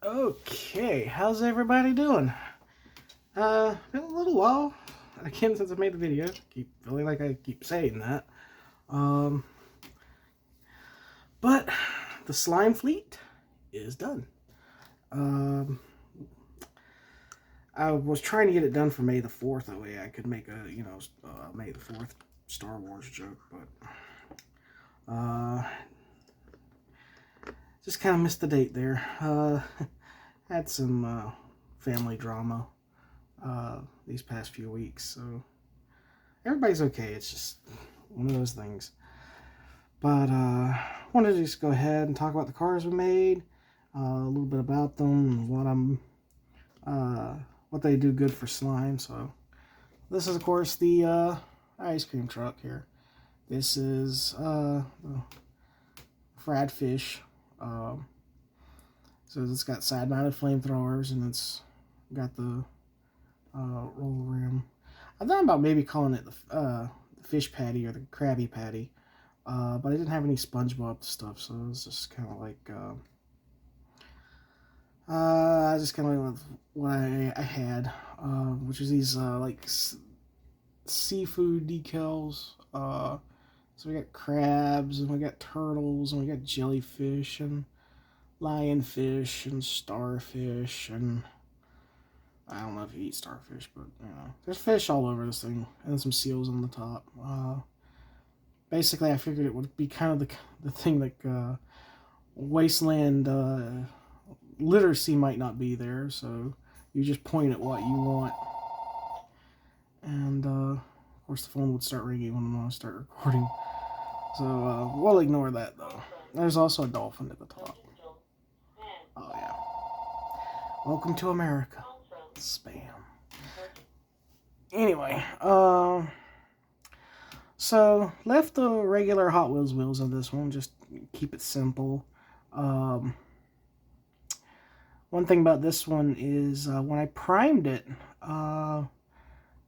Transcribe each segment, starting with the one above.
Okay, how's everybody doing? Been a little while again since I made the video. Keep feeling like I keep saying that. Um, but the slime fleet is done. Um, I was trying to get it done for May the 4th. That way I could make a May the 4th Star Wars joke, but just kind of missed the date there. Had some family drama these past few weeks, so everybody's okay. It's just one of those things. But wanted to just go ahead and talk about the cars we made, a little bit about them, what they do good for slime. So this is, of course, the ice cream truck here. This is the Frad Fish. So it's got side-mounted flamethrowers, and it's got the roll rim. I thought about maybe calling it the fish patty or the Krabby Patty, but I didn't have any SpongeBob stuff, so it was just kind of like I just kind of went with what I had, which is these like seafood decals. So we got crabs, and we got turtles, and we got jellyfish, and lionfish, and starfish, and I don't know if you eat starfish, but there's fish all over this thing, and some seals on the top. Basically, I figured it would be kind of the thing like wasteland literacy might not be there, so you just point at what you want, and of course the phone would start ringing when I start recording. So we'll ignore that though. There's also a dolphin at the top. Oh yeah. Welcome to America. Spam. Anyway, so left the regular Hot Wheels wheels on this one, just keep it simple. One thing about this one is when I primed it,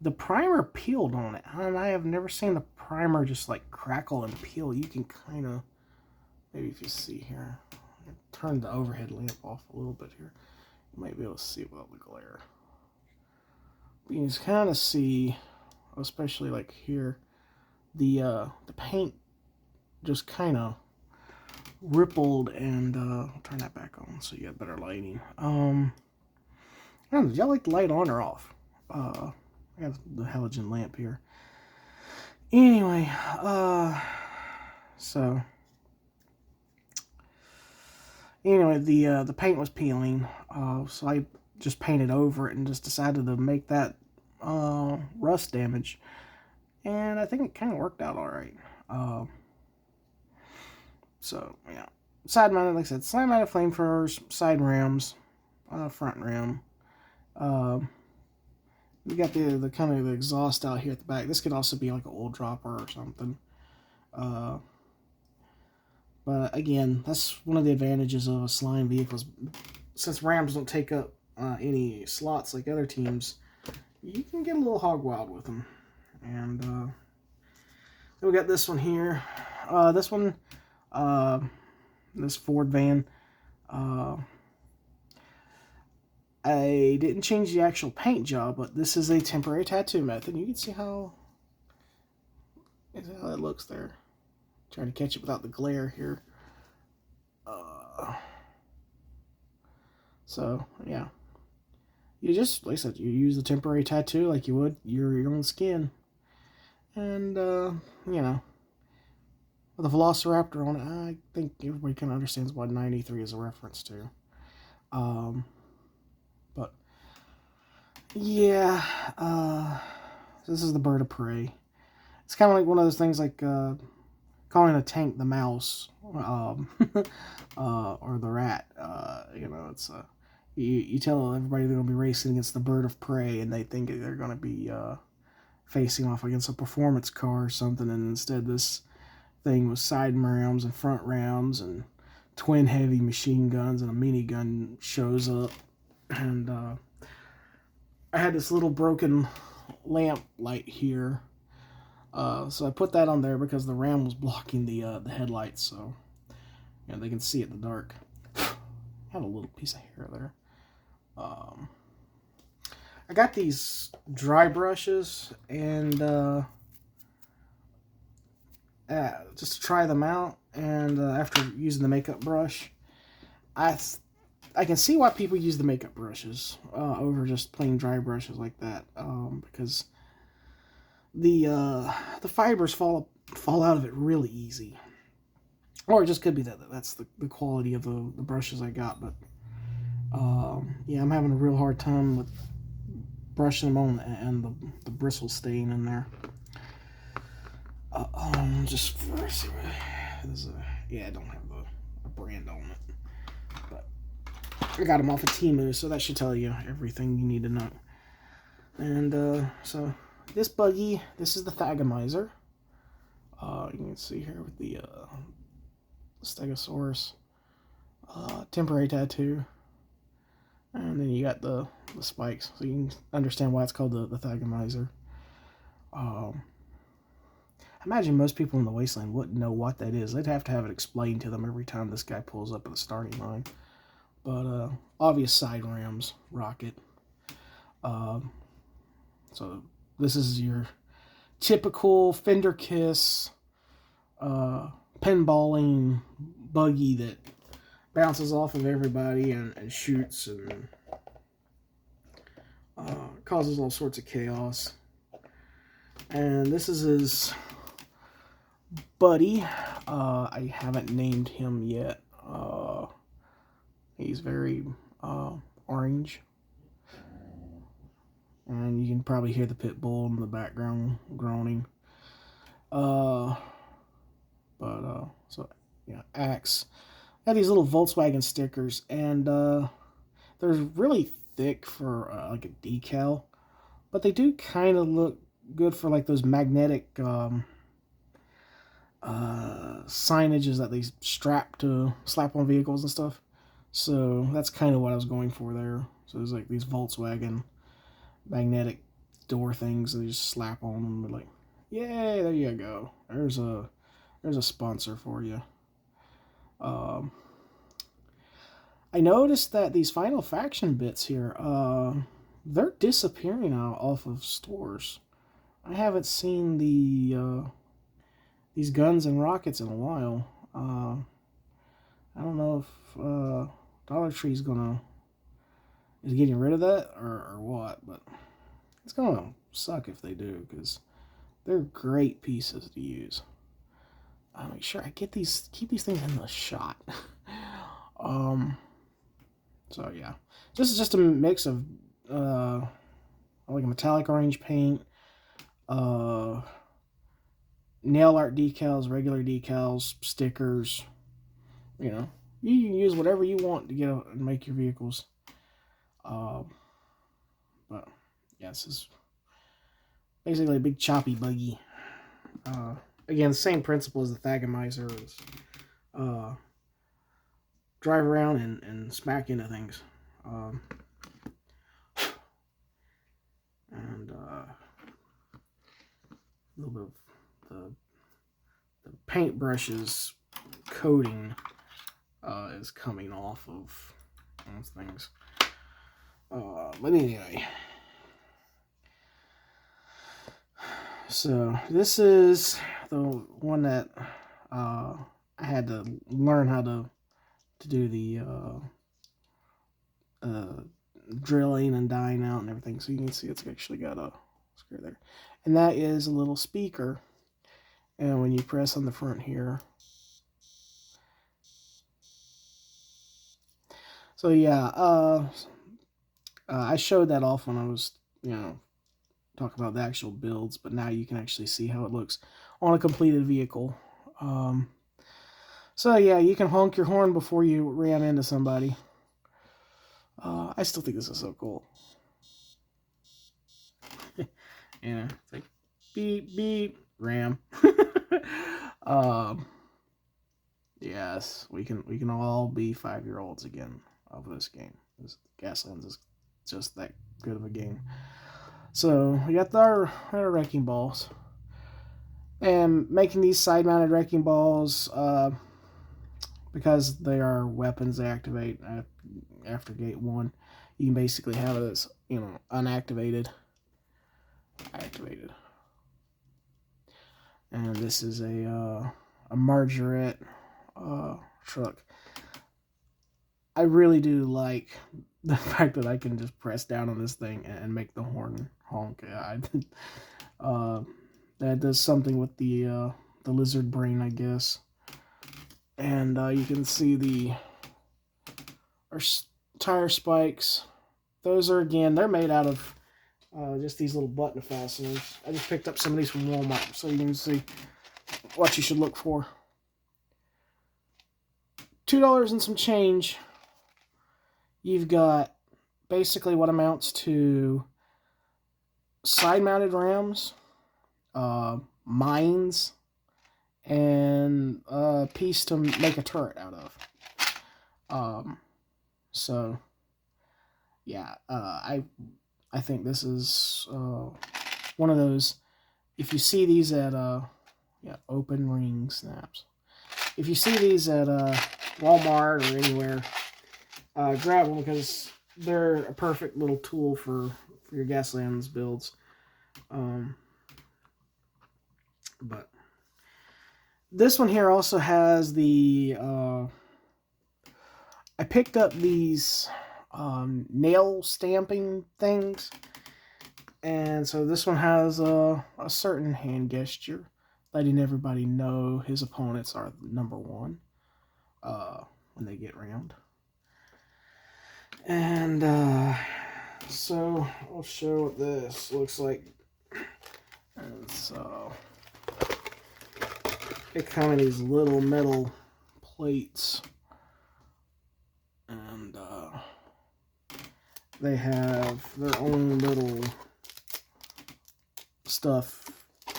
the primer peeled on it, and I have never seen the primer just like crackle and peel. You can kind of, maybe if you see here, turn the overhead lamp off a little bit here. You might be able to see without the glare. You can kind of see, especially like here, the paint just kind of rippled, and I'll turn that back on so you got better lighting. I don't know, did y'all like the light on or off? I got the halogen lamp here. Anyway, so anyway, the paint was peeling, so I just painted over it and just decided to make that rust damage, and I think it kind of worked out all right. So yeah, side mounted, like I said, side mounted flamethrowers, side rims, front rim. We got the kind of the exhaust out here at the back. This could also be like an oil dropper or something. But again, that's one of the advantages of a slime vehicles. Since Rams don't take up any slots like other teams, you can get a little hog wild with them. And then we got this one here. This one, this Ford van. I didn't change the actual paint job, but this is a temporary tattoo method. You can see how it looks there. Trying to catch it without the glare here. So yeah, you just, like I said, you use the temporary tattoo like you would your own skin, and with a Velociraptor on it, I think everybody kind of understands what 93 is a reference to. But yeah, this is the bird of prey. It's kind of like one of those things like calling a tank the mouse, or the rat. It's you tell everybody they're going to be racing against the bird of prey, and they think they're going to be facing off against a performance car or something, and instead this thing with side rams and front rams and twin heavy machine guns and a minigun shows up. And I had this little broken lamp light here, so I put that on there because the ram was blocking the headlights, so they can see it in the dark. had a little piece of hair there. I got these dry brushes, and just to try them out. And after using the makeup brush, I can see why people use the makeup brushes over just plain dry brushes like that, because the fibers fall out of it really easy. Or it just could be that's the quality of the brushes I got. But yeah, I'm having a real hard time with brushing them on and the bristles staying in there. Just see yeah, I don't have a brand on it, but I got them off of Temu, so that should tell you everything you need to know. And so this buggy, this is the Thagomizer. You can see here with the Stegosaurus temporary tattoo, and then you got the spikes, so you can understand why it's called the Thagomizer. I imagine most people in the Wasteland wouldn't know what that is. They'd have to have it explained to them every time this guy pulls up at the starting line. But obvious side rams, rocket. So this is your typical fender kiss, pinballing buggy that bounces off of everybody and shoots and causes all sorts of chaos. And this is his buddy. I haven't named him yet. He's very orange, and you can probably hear the pit bull in the background groaning. So yeah, Axe. I have these little Volkswagen stickers, and they're really thick for like a decal, but they do kind of look good for like those magnetic signages that they slap on vehicles and stuff. So that's kind of what I was going for there. So there's like these Volkswagen magnetic door things that you just slap on them. But like, yay, there you go. There's a sponsor for you. I noticed that these Final Faction bits here, they're disappearing now off of stores. I haven't seen these guns and rockets in a while. I don't know if Dollar Tree's is getting rid of that or what, but it's gonna suck if they do, because they're great pieces to use. I'll make sure I keep these things in the shot. So yeah, this is just a mix of like a metallic orange paint, nail art decals, regular decals, stickers. You know, you can use whatever you want to get out and make your vehicles. But yeah, this is basically a big choppy buggy. Again, the same principle as the Thagomizer is drive around and smack into things. And a little bit of the paintbrushes coating is coming off of those things. But anyway, so this is the one that I had to learn how to do the drilling and dyeing out and everything. So you can see it's actually got a screw there, and that is a little speaker. And when you press on the front here, so yeah, I showed that off when I was, talking about the actual builds, but now you can actually see how it looks on a completed vehicle. So yeah, you can honk your horn before you ram into somebody. I still think this is so cool. It's like beep beep ram. Yes, we can all be 5-year-olds again of this game. This Gaslands is just that good of a game. So we got our wrecking balls, and making these side-mounted wrecking balls because they are weapons they activate after gate 1. You can basically have it as, you know, unactivated, activated. And this is a Margaret truck. I really do like the fact that I can just press down on this thing and make the horn honk. That does something with the lizard brain, I guess. And you can see our tire spikes. Those are, again, they're made out of just these little button fasteners. I just picked up some of these from Walmart, so you can see what you should look for. $2 and some change. You've got basically what amounts to side-mounted rams, mines, and a piece to make a turret out of. So yeah, I think this is one of those. If you see these at open ring snaps. If you see these at Walmart or anywhere, grab them because they're a perfect little tool for your Gaslands builds. But this one here also has the I picked up these nail stamping things, and so this one has a certain hand gesture, letting everybody know his opponents are number 1 when they get round. And so I'll show what this looks like. And so it come in these little metal plates, and they have their own little stuff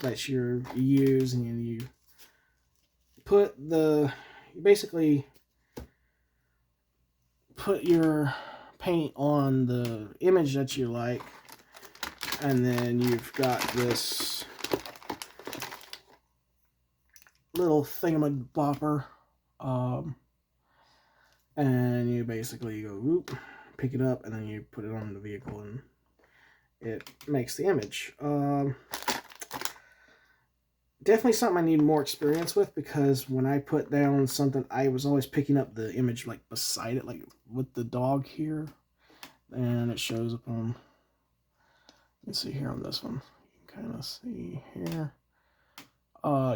that you use, and you basically put your paint on the image that you like, and then you've got this little thingamabopper, and you basically go whoop, pick it up, and then you put it on the vehicle, and it makes the image. Definitely something I need more experience with, because when I put down something, I was always picking up the image like beside it, like with the dog here, and it shows up on, you can see here on this one, you can kind of see here,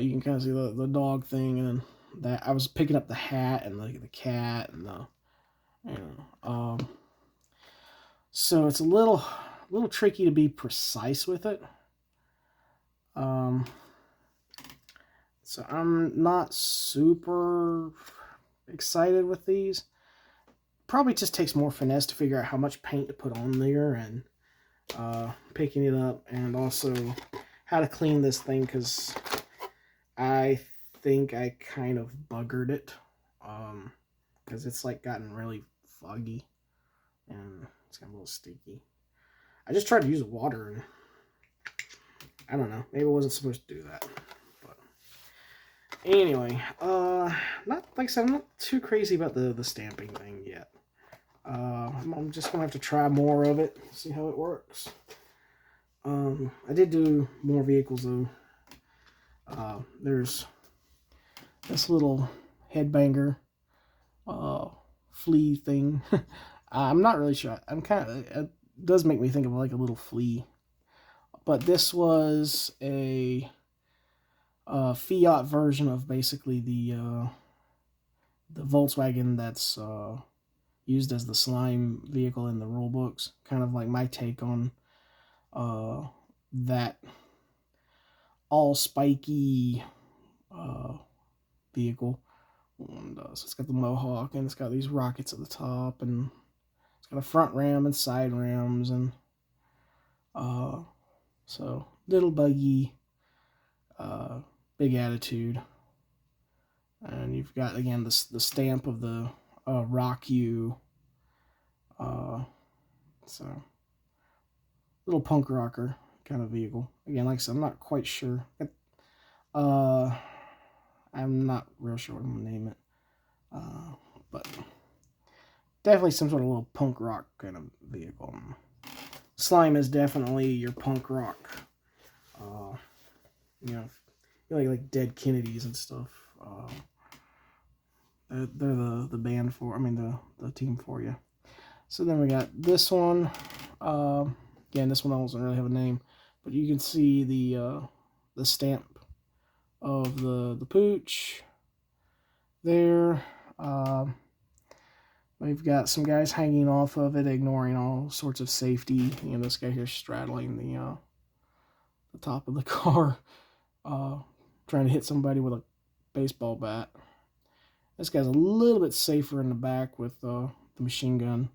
you can kind of see the dog thing, and then that I was picking up the hat and the cat and the, you know, so it's a little tricky to be precise with it. So I'm not super excited with these. Probably just takes more finesse to figure out how much paint to put on there, and picking it up, and also how to clean this thing, because I think I kind of buggered it, because it's like gotten really foggy and it's got a little sticky. I just tried to use water, and I don't know, maybe I wasn't supposed to do that. Anyway, not, like I said, I'm not too crazy about the stamping thing yet. I'm just gonna have to try more of it, see how it works. I did do more vehicles though. There's this little headbanger flea thing. I'm not really sure. It does make me think of like a little flea. But this was a Fiat version of basically the Volkswagen that's used as the slime vehicle in the rule books. Kind of like my take on that all spiky vehicle. And so it's got the mohawk, and it's got these rockets at the top, and it's got a front ram and side rams, and so little buggy, big attitude. And you've got, again, the stamp of the Rock You. So little punk rocker kind of vehicle. Again, like I said, I'm not quite sure. I'm not real sure what I'm gonna name it. But definitely some sort of little punk rock kind of vehicle. Slime is definitely your punk rock. You know, you like Dead Kennedys and stuff. They're the band for, I mean the team for you. So then we got this one. Again, this one doesn't really have a name, but you can see the stamp of the pooch there. We've got some guys hanging off of it, ignoring all sorts of safety. You know, this guy here straddling the top of the car, trying to hit somebody with a baseball bat. This guy's a little bit safer in the back with the machine gun,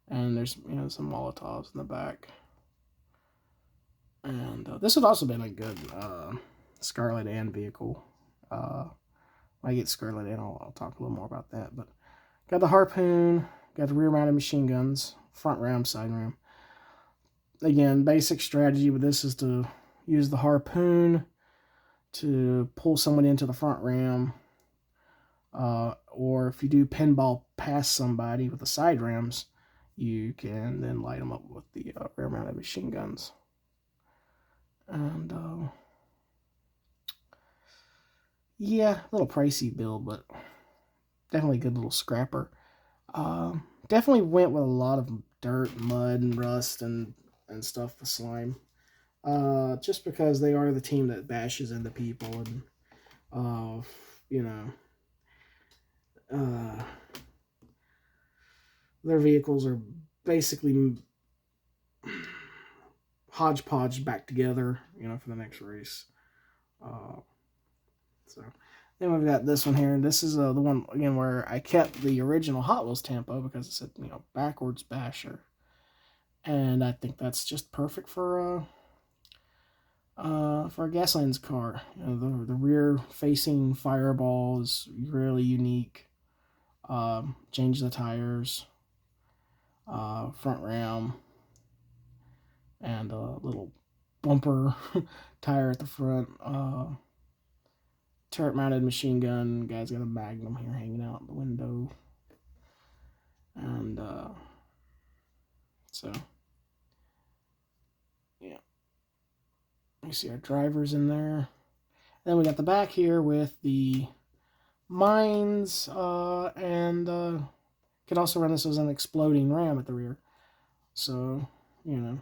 and there's some Molotovs in the back. And this would also been a good Scarlet Ann vehicle. When I get Scarlet Ann, I'll talk a little more about that. But got the harpoon, got the rear-mounted machine guns, front ram, side ram. Again, basic strategy with this is to use the harpoon to pull someone into the front ram, or if you do pinball past somebody with the side rams, you can then light them up with the rear-mounted machine guns. And yeah, a little pricey build, but definitely a good little scrapper. Definitely went with a lot of dirt, mud, and rust and stuff with slime. Just because they are the team that bashes into people, and their vehicles are basically hodgepodge back together, for the next race. So then we've got this one here, and this is the one again where I kept the original Hot Wheels tempo because it said backwards basher, and I think that's just perfect for a Gaslands car. The rear facing fireball is really unique. Change the tires, front ram, and a little bumper tire at the front. Turret mounted machine gun. Guy's got a Magnum here hanging out the window. And so yeah, you see our drivers in there. And then we got the back here with the mines, and could also run this as an exploding ram at the rear. So you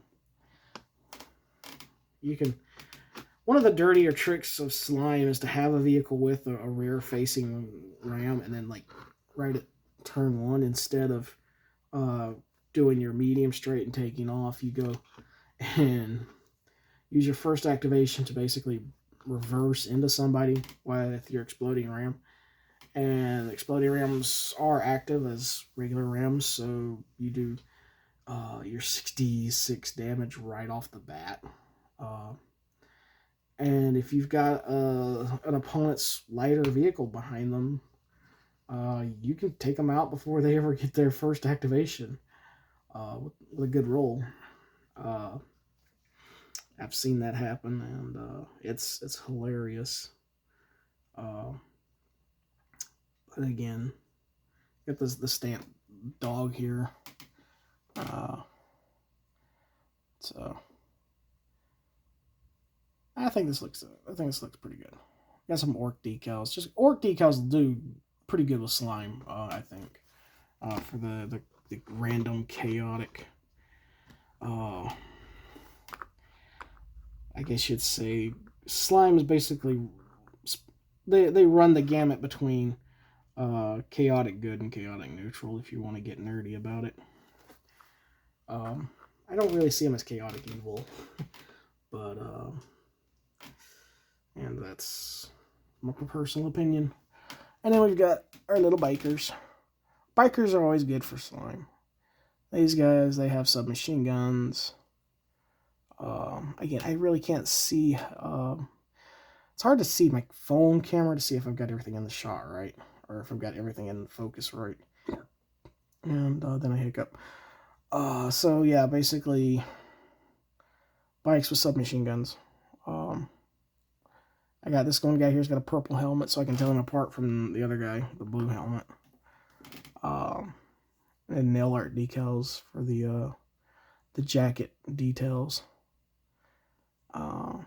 can. One of the dirtier tricks of slime is to have a vehicle with a rear-facing ram, and then right at turn one, instead of doing your medium straight and taking off, you go and use your first activation to basically reverse into somebody with your exploding ram. And exploding rams are active as regular rams, so you do your 66 damage right off the bat. And if you've got an opponent's lighter vehicle behind them, you can take them out before they ever get their first activation with a good roll. I've seen that happen, and it's hilarious. But again, got the stamp dog here. So I think this looks pretty good. Got some orc decals. Just orc decals do pretty good with slime, I think. For the random chaotic, I guess you'd say slime is basically, they run the gamut between chaotic good and chaotic neutral, if you want to get nerdy about it. I don't really see them as chaotic evil, but and that's my personal opinion. And then we've got our little bikers. Bikers are always good for slime. These guys, they have submachine guns. Again, I really can't see. It's hard to see my phone camera to see if I've got everything in the shot right, or if I've got everything in focus right. And then I hiccup. So yeah, basically bikes with submachine guns. I got this one guy here's got a purple helmet, so I can tell him apart from the other guy, the blue helmet. And nail art decals for the jacket details. But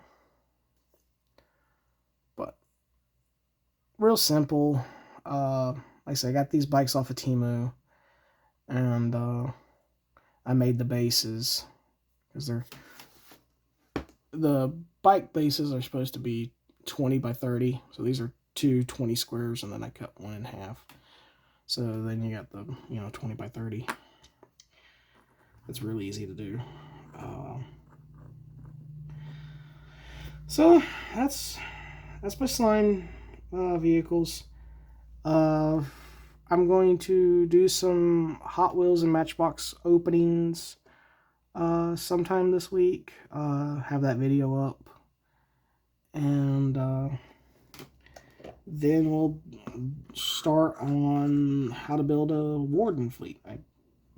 real simple. Like I said, I got these bikes off of Temu, and I made the bases because the bike bases are supposed to be 20 by 30. So these are two 20 squares, and then I cut one in half. So then you got the 20 by 30. It's really easy to do. So that's my slime vehicles. I'm going to do some Hot Wheels and Matchbox openings sometime this week. Have that video up, and then we'll start on how to build a Warden fleet. I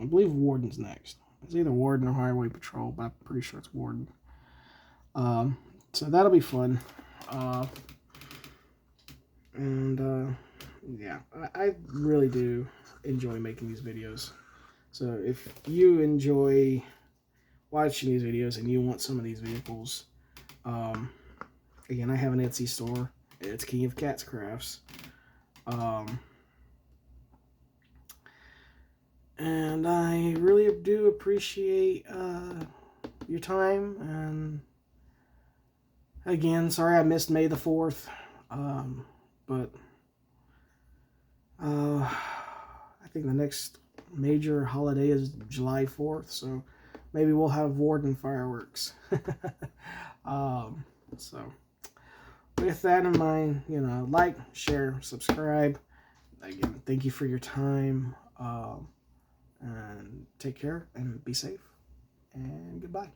believe Warden's next. It's either Warden or Highway Patrol, but I'm pretty sure it's Warden. So that'll be fun. Yeah, I really do enjoy making these videos. So if you enjoy watching these videos and you want some of these vehicles, again, I have an Etsy store. It's King of Cats Crafts. And I really do appreciate your time. And again, sorry I missed May the 4th. But I think the next major holiday is July 4th, so maybe we'll have Warden fireworks. So with that in mind, like, share, subscribe. Again, thank you for your time, and take care and be safe, and goodbye.